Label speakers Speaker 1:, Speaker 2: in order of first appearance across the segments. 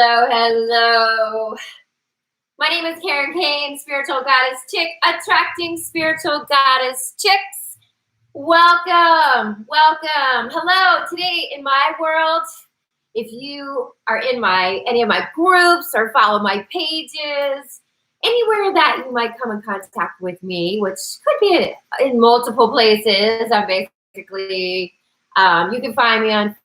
Speaker 1: Hello, hello. My name is Karen Kane, Spiritual Goddess Chick, attracting spiritual goddess chicks. Welcome, welcome. Hello. Today in my world, if you are in any of my groups or follow my pages, anywhere that you might come in contact with me, which could be in multiple places. I'm basically, you can find me on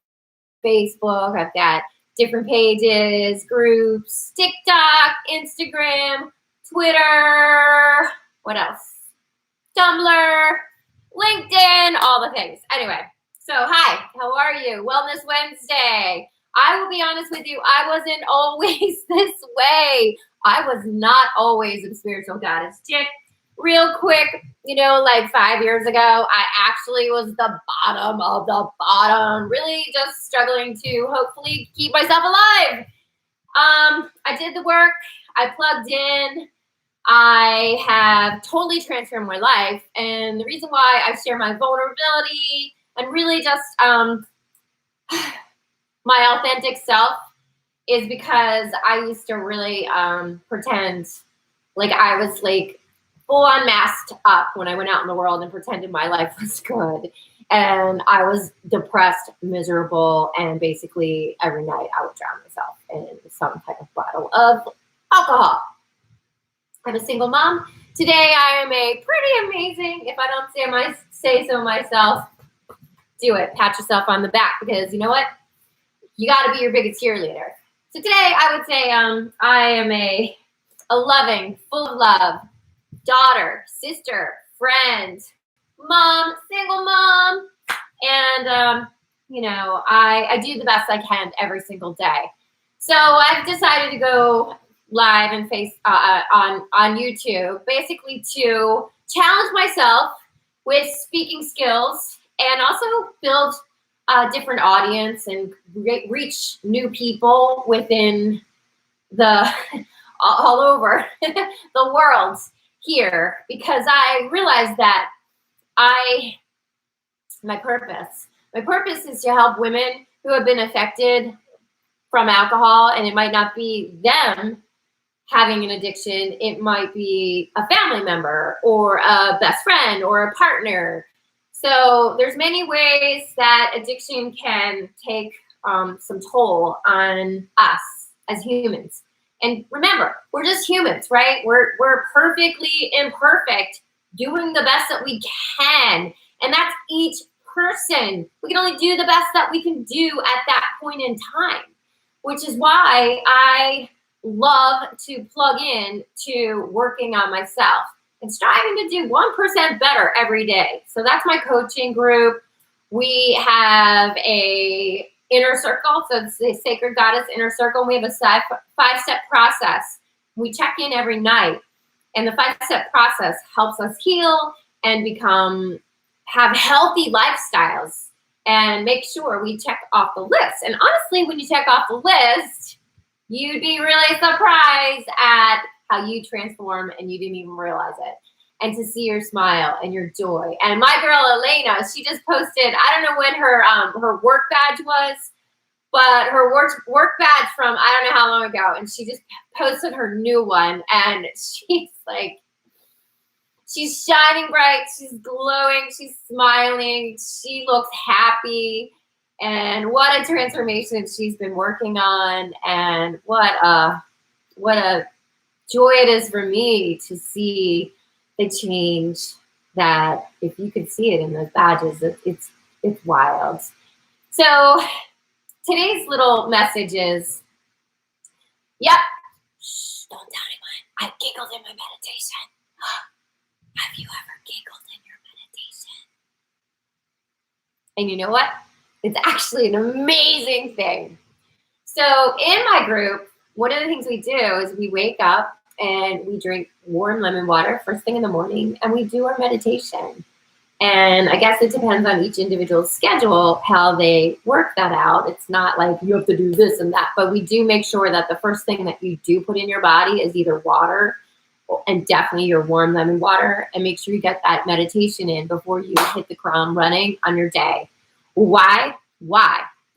Speaker 1: Facebook. I've got different pages, groups, TikTok, Instagram, Twitter, what else? Tumblr, LinkedIn, all the things. Anyway, so hi, how are you? Wellness Wednesday. I will be honest with you, I wasn't always this way. I was not always a spiritual goddess chick. Real quick, like 5 years ago, I actually was the bottom of the bottom, really just struggling to hopefully keep myself alive. I did the work. I plugged in. I have totally transformed my life. And the reason why I share my vulnerability and really just my authentic self is because I used to really pretend like I was like full on masked up when I went out in the world and pretended my life was good. And I was depressed, miserable, and basically every night I would drown myself in some type of bottle of alcohol. I'm a single mom. Today I am a pretty amazing, if I don't say so myself, do it. Pat yourself on the back, because you know what? You got to be your biggest cheerleader. So today I would say I am a loving, full of love, daughter, sister, friend, mom, single mom, and I do the best I can every single day. So I've decided to go live and on YouTube, basically to challenge myself with speaking skills and also build a different audience and reach new people within all over the world here, because I realized that my purpose is to help women who have been affected from alcohol, and it might not be them having an addiction. It might be a family member or a best friend or a partner. So there's many ways that addiction can take some toll on us as humans. And remember, we're just humans, right? We're perfectly imperfect, doing the best that we can. And that's each person. We can only do the best that we can do at that point in time, which is why I love to plug in to working on myself and striving to do 1% better every day. So that's my coaching group. We have a inner circle. So it's the Sacred Goddess Inner Circle. And we have a five-step process. We check in every night. And the 5-step process helps us heal and have healthy lifestyles and make sure we check off the list. And honestly, when you check off the list, you'd be really surprised at how you transform and you didn't even realize it. And to see your smile and your joy. And my girl Elena, she just posted, I don't know when her work badge was, but her work badge from I don't know how long ago. And she just posted her new one, and she's like, she's shining bright, she's glowing, she's smiling, she looks happy. And what a transformation she's been working on, and what a joy it is for me to see the change. That if you could see it in those badges, it's wild. So today's little message is, yep, shh, don't tell anyone, I giggled in my meditation. Have you ever giggled in your meditation? And you know what? It's actually an amazing thing. So in my group, one of the things we do is we wake up and we drink warm lemon water first thing in the morning, and we do our meditation. And I guess it depends on each individual's schedule, how they work that out. It's not like you have to do this and that, but we do make sure that the first thing that you do put in your body is either water, and definitely your warm lemon water, and make sure you get that meditation in before you hit the ground running on your day. Why?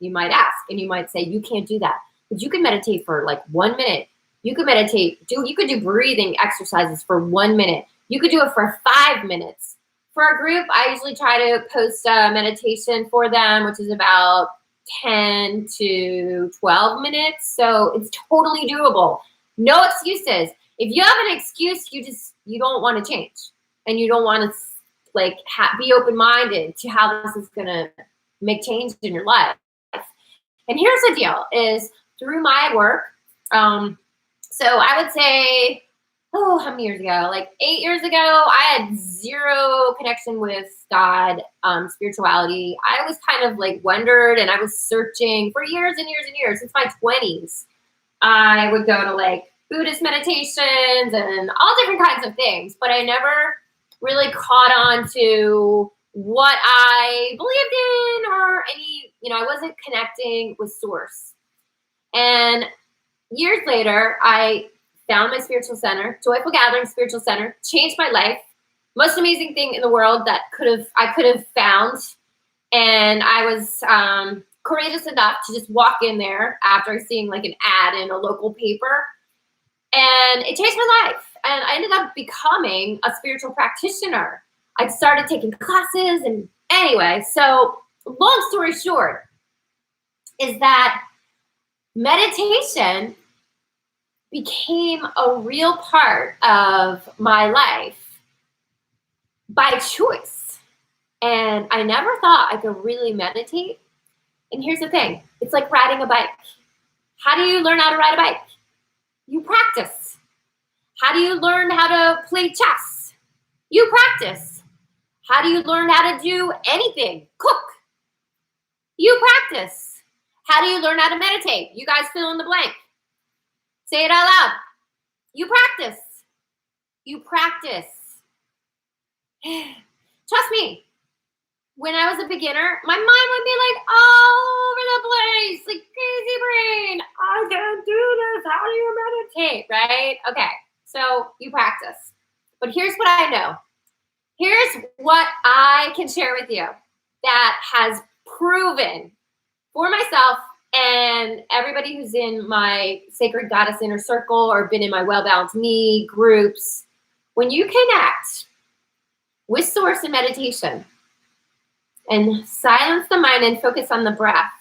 Speaker 1: You might ask, and you might say, you can't do that. but you can meditate for like 1 minute. You could meditate, you could do breathing exercises for 1 minute. You could do it for 5 minutes. For our group, I usually try to post a meditation for them, which is about 10 to 12 minutes. So it's totally doable. No excuses. If you have an excuse, you don't want to change, and you don't want to like be open-minded to how this is going to make change in your life. And here's the deal is through my work, so I would say, how many years ago? Like 8 years ago, I had zero connection with God, spirituality. I was kind of like wondered, and I was searching for years and years and years. Since my 20s, I would go to like Buddhist meditations and all different kinds of things, but I never really caught on to what I believed in or any, I wasn't connecting with source. And years later, I found my spiritual center, Joyful Gathering Spiritual Center, changed my life. Most amazing thing in the world that I could have found. And I was courageous enough to just walk in there after seeing like an ad in a local paper. And it changed my life. And I ended up becoming a spiritual practitioner. I started taking classes, and anyway, so long story short is that meditation became a real part of my life by choice. And I never thought I could really meditate. And here's the thing, it's like riding a bike. How do you learn how to ride a bike? You practice. How do you learn how to play chess? You practice. How do you learn how to do anything? Cook. You practice. How do you learn how to meditate? You guys fill in the blank. Say it out loud. You practice. You practice. Trust me, when I was a beginner, my mind would be like all over the place, like crazy brain. I can't do this. How do you meditate, right? Okay, so you practice. But here's what I know. Here's what I can share with you that has proven for myself and everybody who's in my Sacred Goddess Inner Circle or been in my Well Balanced Me groups. When you connect with source in meditation and silence the mind and focus on the breath,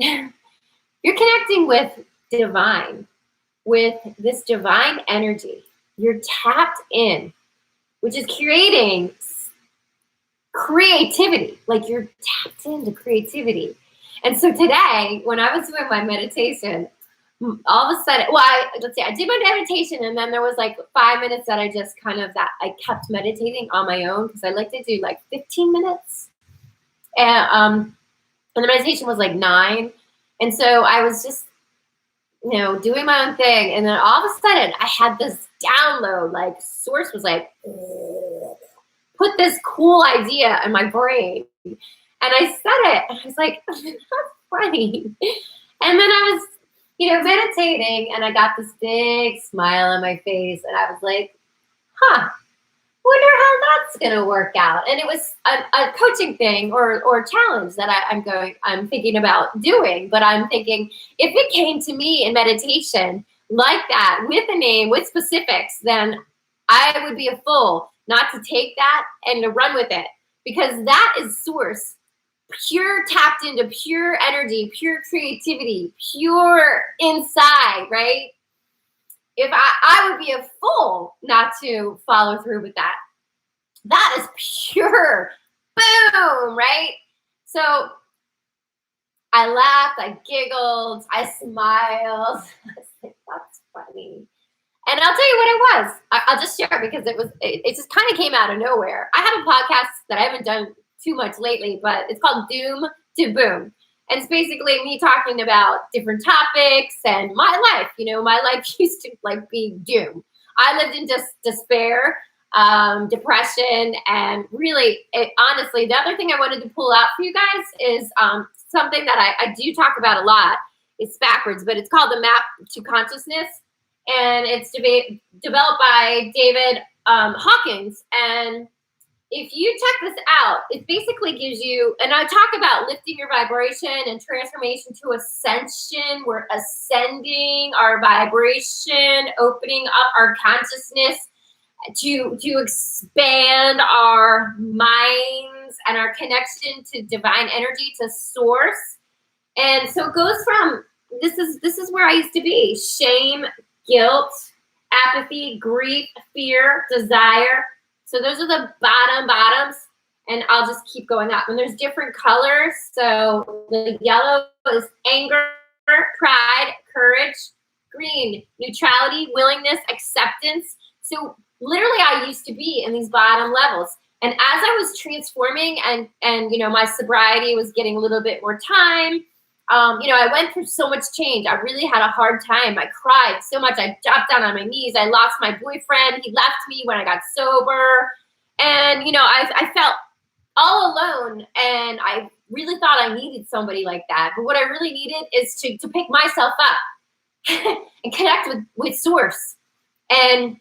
Speaker 1: you're connecting with divine, with this divine energy. You're tapped in, which is creating creativity. Like you're tapped into creativity. And so today, when I was doing my meditation, all of a sudden, I did my meditation, and then there was like 5 minutes that I just I kept meditating on my own, because I like to do like 15 minutes. And the meditation was like 9. And so I was just, doing my own thing. And then all of a sudden I had this download, like source was like, put this cool idea in my brain. And I said it, and I was like, that's funny. And then I was, meditating, and I got this big smile on my face, and I was like, wonder how that's going to work out. And it was a coaching thing or challenge that I'm thinking about doing. But I'm thinking, if it came to me in meditation like that, with a name, with specifics, then I would be a fool not to take that and to run with it, because that is source. Pure, tapped into pure energy, pure creativity, pure inside, right? If I would be a fool not to follow through with that. That is pure, boom, right? So I laughed, I giggled, I smiled. I was like, that's funny. And I'll tell you what it was. I'll just share it, because it just kind of came out of nowhere. I have a podcast that I haven't done too much lately, but it's called Doom to Boom. And it's basically me talking about different topics and my life. My life used to be doom. I lived in just despair, depression, and really, honestly, the other thing I wanted to pull out for you guys is something that I do talk about a lot. It's backwards, but it's called the Map to Consciousness. And it's developed by David Hawkins. And if you check this out, it basically gives you, and I talk about lifting your vibration and transformation to ascension. We're ascending our vibration, opening up our consciousness to expand our minds and our connection to divine energy, to source. And so it goes from, this is where I used to be: shame, guilt, apathy, grief, fear, desire. So those are the bottoms, and I'll just keep going up. And there's different colors. So the yellow is anger, pride, courage. Green, neutrality, willingness, acceptance. So literally I used to be in these bottom levels. And as I was transforming and you know, my sobriety was getting a little bit more time, you know, I went through so much change. I really had a hard time. I cried so much. I dropped down on my knees. I lost my boyfriend. He left me when I got sober. And, you know, I felt all alone, and I really thought I needed somebody like that. But what I really needed is to pick myself up and connect with source and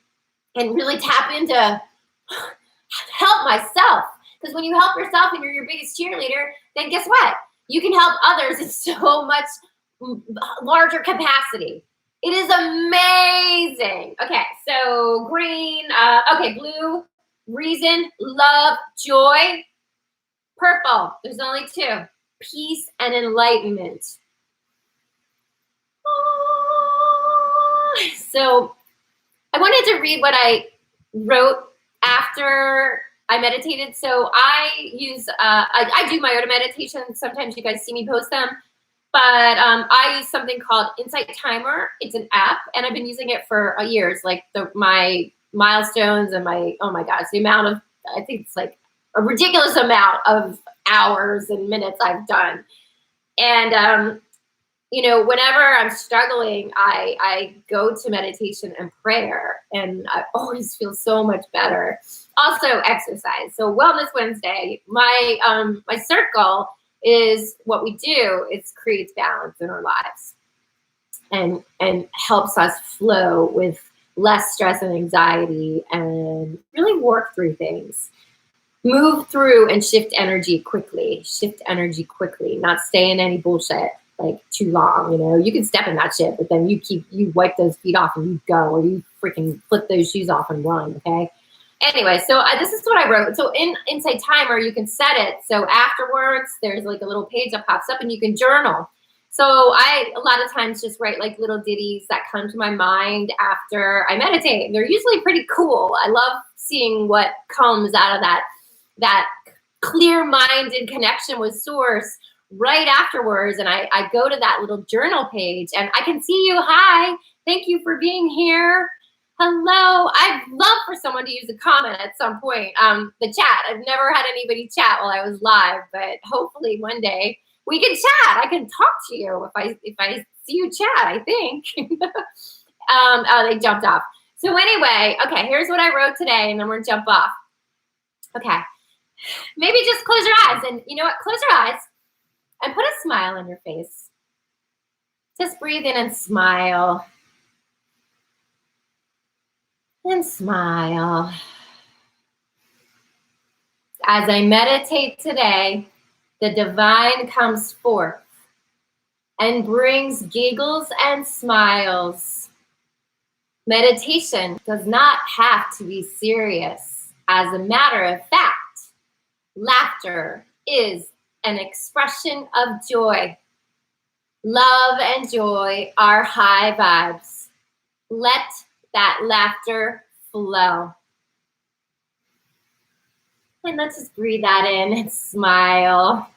Speaker 1: really tap into help myself. Because when you help yourself and you're your biggest cheerleader, then guess what? You can help others in so much larger capacity. It is amazing. Okay, so green, okay, blue, reason, love, joy. Purple, there's only two: peace and enlightenment. So I wanted to read what I wrote after I meditated. So I use, I do my own meditation. Sometimes you guys see me post them, but I use something called Insight Timer. It's an app, and I've been using it for years. Like my milestones and my, oh my gosh, the amount of, I think it's like a ridiculous amount of hours and minutes I've done. And, you know, whenever I'm struggling, I go to meditation and prayer, and I always feel so much better. Also exercise. So Wellness Wednesday, my circle is what we do. It creates balance in our lives and helps us flow with less stress and anxiety and really work through things. Move through and shift energy quickly. Shift energy quickly, not stay in any bullshit like too long. You know, you can step in that shit, but then you wipe those feet off and you go, or you freaking flip those shoes off and run. Okay. Anyway, so this is what I wrote. So in Insight Timer, you can set it. So afterwards, there's like a little page that pops up and you can journal. So I, a lot of times, just write like little ditties that come to my mind after I meditate. They're usually pretty cool. I love seeing what comes out of that clear-minded connection with source right afterwards. And I go to that little journal page and I can see you. Hi, thank you for being here. Hello. I'd love for someone to use a comment at some point. The chat. I've never had anybody chat while I was live, but hopefully one day we can chat. I can talk to you if I see you chat, I think. Oh, they jumped off. So anyway, okay, here's what I wrote today, and then we're gonna jump off. Okay. Maybe just close your eyes, and you know what? Close your eyes and put a smile on your face. Just breathe in and smile. And smile. As I meditate today, the divine comes forth and brings giggles and smiles. Meditation does not have to be serious. As a matter of fact, laughter is an expression of joy. Love and joy are high vibes. Let that laughter flow. And let's just breathe that in and smile.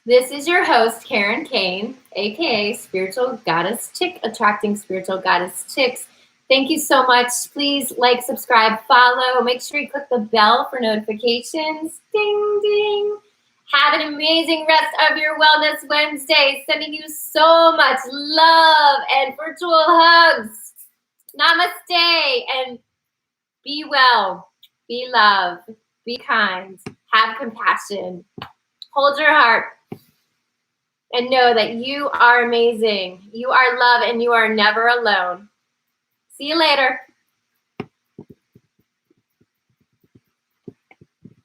Speaker 1: This is your host, Karen Kane, aka Spiritual Goddess Chick, attracting spiritual goddess chicks. Thank you so much. Please like, subscribe, follow. Make sure you click the bell for notifications. Ding, ding. Have an amazing rest of your Wellness Wednesday. Sending you so much love and virtual hugs. Namaste. And be well. Be love. Be kind. Have compassion. Hold your heart. and know that you are amazing. You are love and you are never alone. See you later.